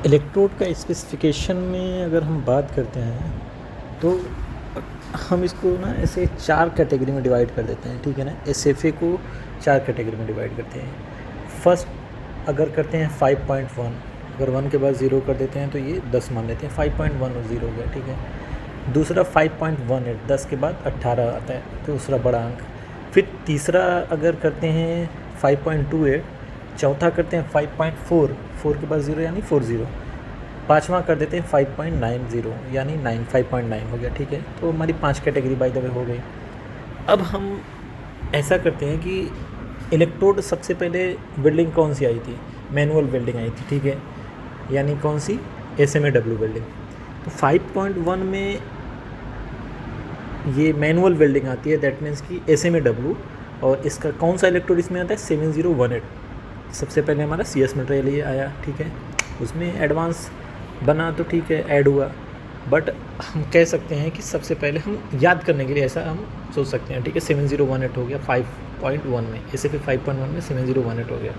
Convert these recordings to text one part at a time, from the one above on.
Electrode का specification में अगर हम बात करते हैं तो हम इसको ना ऐसे 4 कैटेगरी में डिवाइड कर देते हैं, ठीक है ना। एसएफए को 4 कैटेगरी में डिवाइड करते हैं। फर्स्ट अगर करते हैं 5.1, अगर 1 के बाद 0 कर देते हैं तो ये 10 मान लेते हैं, 5.1 और 0 हो गया, ठीक है। दूसरा 5.18, 10 के बाद 18 आता है, दूसरा बड़ा अंक। फिर तीसरा अगर करते हैं 5.28, चौथा करते हैं 5.4, 4 के बाद 0 यानी 40, पाँचवा कर देते हैं 5.90 यानी 5.9 हो गया, ठीक है। तो हमारी 5 कैटेगरी बाय द वे हो गई। अब हम ऐसा करते हैं कि इलेक्ट्रोड सबसे पहले वेल्डिंग कौन सी आई थी, मैनुअल वेल्डिंग आई थी, ठीक है, यानी कौन सी, SMAW वेल्डिंग। तो 5.1 में ये मैनुअल वेल्डिंग आती है, दैट मीन्स कि SMAW, और इसका कौन सा इलेक्ट्रोड इसमें आता है, 7018। सबसे पहले हमारा CS मटेरियल ये आया, ठीक है, उसमें एडवांस बना तो ठीक है, ऐड हुआ, बट हम कह सकते हैं कि सबसे पहले हम याद करने के लिए ऐसा हम सोच सकते हैं, ठीक है। 7018 हो गया 5.1 में, ऐसे फिर 5.1 में 7018 हो गया,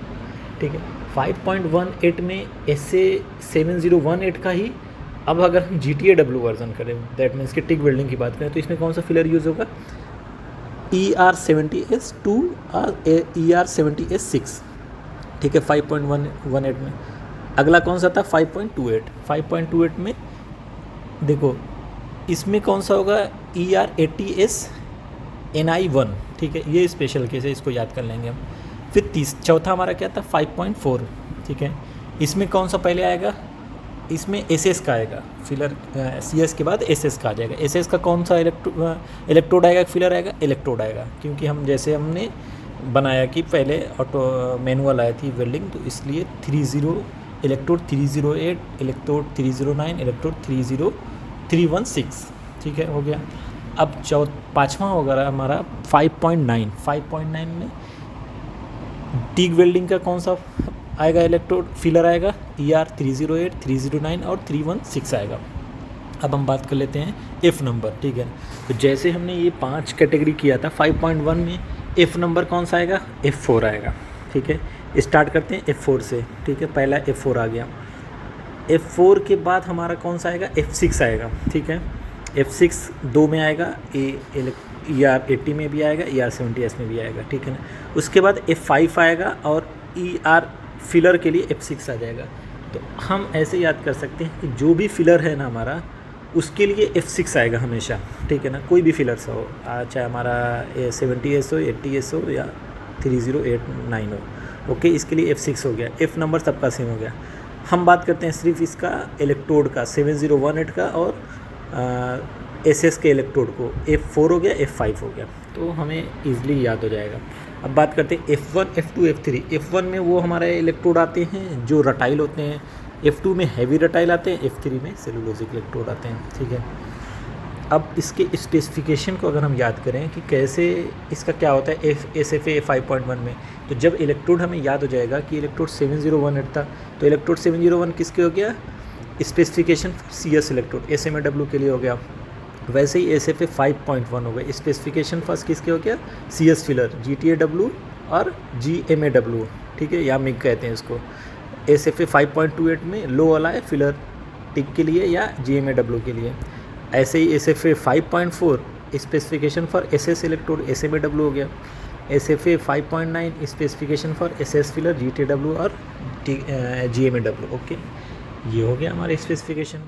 ठीक है। 5.18 में ऐसे 7018 का ही अब अगर हम GTAW वर्जन करें, दैट मीन्स कि टिक वेल्डिंग की बात करें, तो इसमें कौन सा फिलर यूज़ होगा, ER70S2 और ER70S6, ठीक है, 5.18 में। अगला कौन सा था 5.28, 5.28 में देखो इसमें कौन सा होगा, ER80S NI1, ठीक है, ये स्पेशल केस है, इसको याद कर लेंगे हम। फिर चौथा हमारा क्या था 5.4, ठीक है, इसमें कौन सा पहले आएगा, इसमें SS का आएगा फिलर, CS के बाद SS का आ जाएगा। SS का कौन सा इलेक्ट्रोड आएगा, फिलर आएगा, इलेक्ट्रोड आएगा, क्योंकि हम जैसे हमने बनाया कि पहले ऑटो मैनुअल आई थी वेल्डिंग, तो इसलिए 30 इलेक्ट्रोड 308, इलेक्ट्रोड 309, इलेक्ट्रोड 30316, ठीक है, हो गया। अब पाँचवा होगा हमारा 5.9, 5.9 में टिक वेल्डिंग का कौन सा आएगा, इलेक्ट्रोड फिलर आएगा, ER308, 309 और 316 आएगा। अब हम बात कर लेते हैं F नंबर, ठीक है। तो जैसे हमने ये 5 कैटेगरी किया था, 5.1 में F नंबर कौन सा आएगा, F4 आएगा, ठीक है। स्टार्ट करते हैं F4 से, ठीक है, पहला F4 आ गया। F4 के बाद हमारा कौन सा आएगा, F6 आएगा, ठीक है। F6 2 में आएगा, ER80 में भी आएगा, ER70S में भी आएगा, ठीक है ना। उसके बाद F5 आएगा और ER फिलर के लिए F6 आ जाएगा। तो हम ऐसे याद कर सकते हैं कि जो भी फिलर है ना हमारा, उसके लिए F6 आएगा हमेशा, ठीक है ना, कोई भी फिलर्स हो, चाहे हमारा 70S हो, 80S हो या 3089 हो, ओके, इसके लिए F6 हो गया। F नंबर सबका सेम हो गया। हम बात करते हैं सिर्फ इसका इलेक्ट्रोड का, 7018 का, और SS के इलेक्ट्रोड को, F4 हो गया, F5 हो गया, तो हमें ईजिली याद हो जाएगा। अब बात करते हैं F1, F2, F3। F1 में वो हमारे इलेक्ट्रोड आते हैं जो रटाइल होते हैं, F2 में हैवी रटाइल आते हैं, F3 में सेलुलोजिक इलेक्ट्रोड आते हैं, ठीक है। अब इसके स्पेसिफिकेशन को अगर हम याद करें कि कैसे इसका क्या होता है SFA 5.1 में, तो जब इलेक्ट्रोड हमें याद हो जाएगा कि इलेक्ट्रोड 7018 था, तो इलेक्ट्रोड 701 किसके हो गया, स्पेसिफिकेशन CS इलेक्ट्रोड SMAW के लिए हो गया। वैसे ही SFA 5.1 हो गया, स्पेसिफिकेशन फर्स्ट किसके हो गया, CS फिलर, GTAW और GMAW, ठीक है, या मिग कहते हैं इसको। SFA 5.28 में लो वाला है फिलर टिक के लिए या GMAW के लिए। ऐसे ही SFA 5.4 specification for SS electrode SMAW हो गया। SFA 5.9 specification for SS filler GTAW और GMAW, ओके, ये हो गया हमारे स्पेसिफिकेशन।